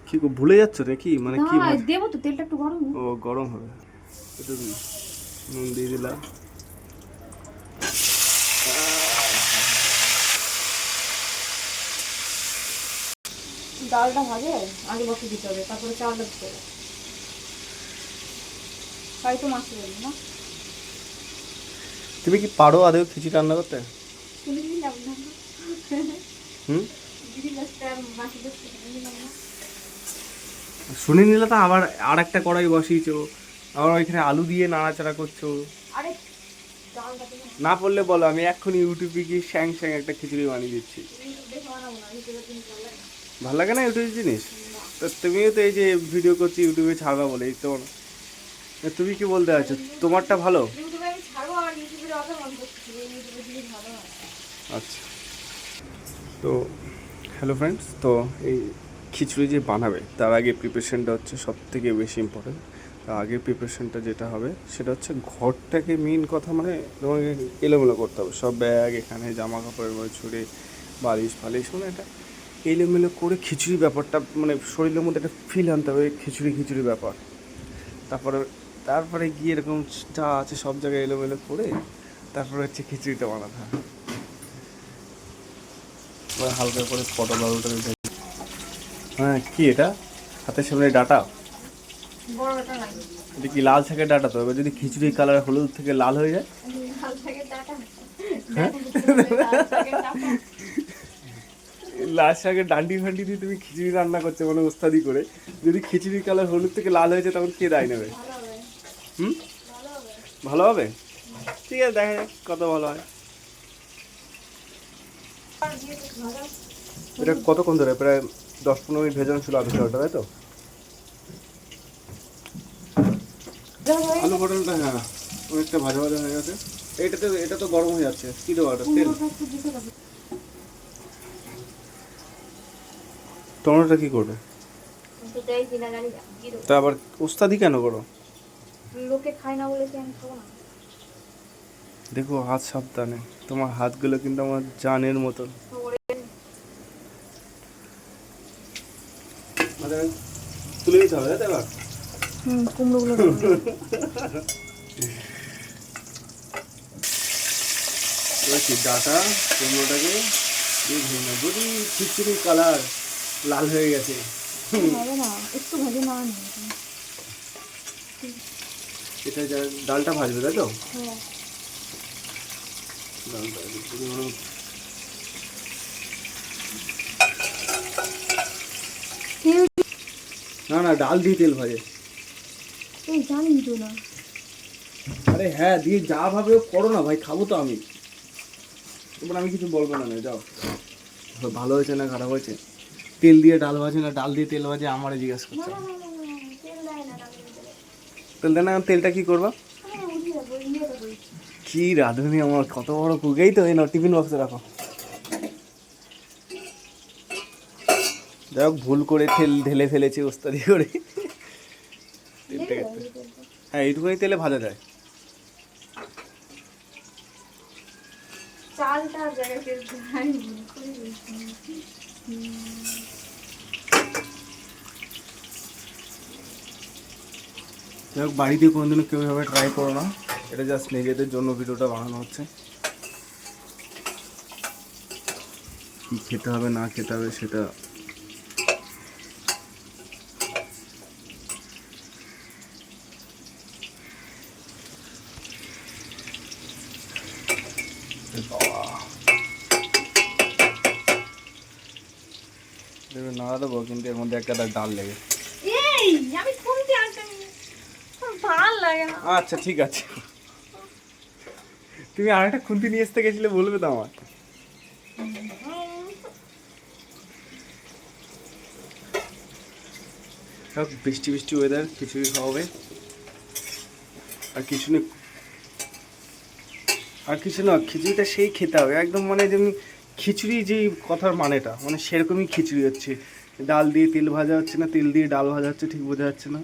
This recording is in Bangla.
কি ভুলে যাচ্ছ নাকি? মানে কি দেবো তো, তেলটা একটু গরম। ও গরম হবে, একটু নুন দিয়ে দিলাম। ডালটা ভাজে আগে বসে দিতে হবে, তারপরে চালটা দিতে হবে। তাই তো মাছ বলি না। তুমি কি পারো আদৌ খিচুড়ি রান্না করতে? হুম, শুনে নিলে তো আবার আর একটা কড়াই বসিয়েছো, আবার ওইখানে আলু দিয়ে নাড়াচাড়া করছো। না পড়লে বলো, আমি এক্ষুনি ইউটিউবে গিয়ে শ্যাং শ্যাং একটা খিচুড়ি বানিয়ে দিচ্ছি। ভালো লাগে না ইউটিউবের জিনিস? তো তুমিও তো এই যে ভিডিও করছি ইউটিউবে ছাড়বা বলেই তোমার, তুমি কি বলতে চাচ্ছো তোমারটা ভালো? আচ্ছা, তো হ্যালো ফ্রেন্ডস, তো এই খিচুড়ি যে বানাবে তার আগে প্রিপারেশনটা হচ্ছে সব থেকে বেশি ইম্পর্টেন্ট। তার আগে প্রিপারেশনটা যেটা হবে সেটা হচ্ছে ঘরটাকে, মেন কথা মানে তোমাকে এলোমেলো করতে হবে। সব ব্যাগ এখানে, জামা কাপড়ের মধ্যে ছুঁড়ে, বালিশ ফালিশ, মানে এটা এলোমেলো করে খিচুড়ি ব্যাপারটা মানে শরীরের মধ্যে একটা ফিল আনতে হবে, খিচুড়ি খিচুড়ি ব্যাপার। তারপরে তারপরে গিয়ে এরকম যা আছে সব জায়গায় এলোমেলো করে তারপরে হচ্ছে খিচুড়িটা বানাতে হবে। হালকা করে পটল আলুটা, হ্যাঁ কি এটা হাতের সামনে ডাটা, এটা কি লাল শাকের ডাটা? তো এবার যদি খিচুড়ি কালার হলুদ থেকে লাল হয়ে যায়, লাল শাকের ডান্ডি ফান্ডি দিয়ে তুমি খিচুড়ি রান্না করছো মানে ওস্তাদি করে, যদি খিচুড়ি কালার হলুদ থেকে লাল হয়েছে তখন কে দায় নেবে? হুম, ভালো হবে। ঠিক আছে, দেখা যাক কত ভালো হয়। এটা কতক্ষণ ধরে? প্রায় 10-15 মিনিট ভেজানো ছিল আলু চালটা, তাই তো? আলু পটলটা হ্যাঁ অনেকটা ভাজা ভাজা হয়ে গেছে। এটা তো গরম হয়ে যাচ্ছে। কি দেবো? তেল, টমেটোটা কি করবে? তা আবার ওস্তাদি কেন করো? লোকে খায় না বলে কি আমি খাবো না? দেখো হাত সাবধানে, তোমার হাতগুলো কিন্তু আমার জানের মতন। মানে তুলে দিতে হবে, তাই না? কুমড়োগুলো কি ডাটা কুমড়োটাকে দিয়ে ভেঙে নেবো। যদি খিচুড়ি কালার লাল হয়ে গেছে, হবে না, একটু ভাজে না। এটা ডালটা ভাজবে, তাই তো? হ্যাঁ, ডালটা না না, ডাল দিয়ে তেল ভাজে। এই জানি তো না। আরে হ্যাঁ, দিয়ে যা ভাবে করো না ভাই, খাবো তো আমি। এবার আমি কিছু বলবো না, যাও। ভালো হয়েছে না খারাপ হয়েছে, তেল দিয়ে ডাল ভাজে না ডাল দিয়ে তেল ভাজে, আমারে জিজ্ঞাসা করছে। তেল দেয় না, তেলটা কি করবা? কি রাঁধুনি আমার, কত বড় কুকেই তো। এই না, টিফিন বক্সে রাখো। যাই হোক, ভুল করে তেল ঢেলে ফেলেছি ওস্তাদি করে। হ্যাঁ, এইটুকুনি তেলে ভাজা যায়। চালটা জায়গায় যাই হোক, বাড়িতে কোনোদিনও কেউ এভাবে ট্রাই করো না, এটা জাস্ট নিজেদের জন্য ভিডিওটা বানানো হচ্ছে। কি খেতে হবে না খেতে হবে সেটা নাড়া দেবো, কিন্তু এর মধ্যে একটা ডাল লেগে। আচ্ছা ঠিক আছে, তুমি আরেকটা খুন্তি নিয়ে আসতে গেছিলে, বলবে তো আমার। বৃষ্টি বৃষ্টি ওয়েদার, খিচুড়ি খাওয়াবে। আর কিছু না, খিচুড়িটা সেই খেতে হবে একদম, মানে যেমনি খিচুড়ি যেই কথার মানেটা, মানে সেরকমই খিচুড়ি হচ্ছে। ডাল দিয়ে তেল ভাজা হচ্ছে না, তেল দিয়ে ডাল ভাজা হচ্ছে, ঠিক বোঝা যাচ্ছে না।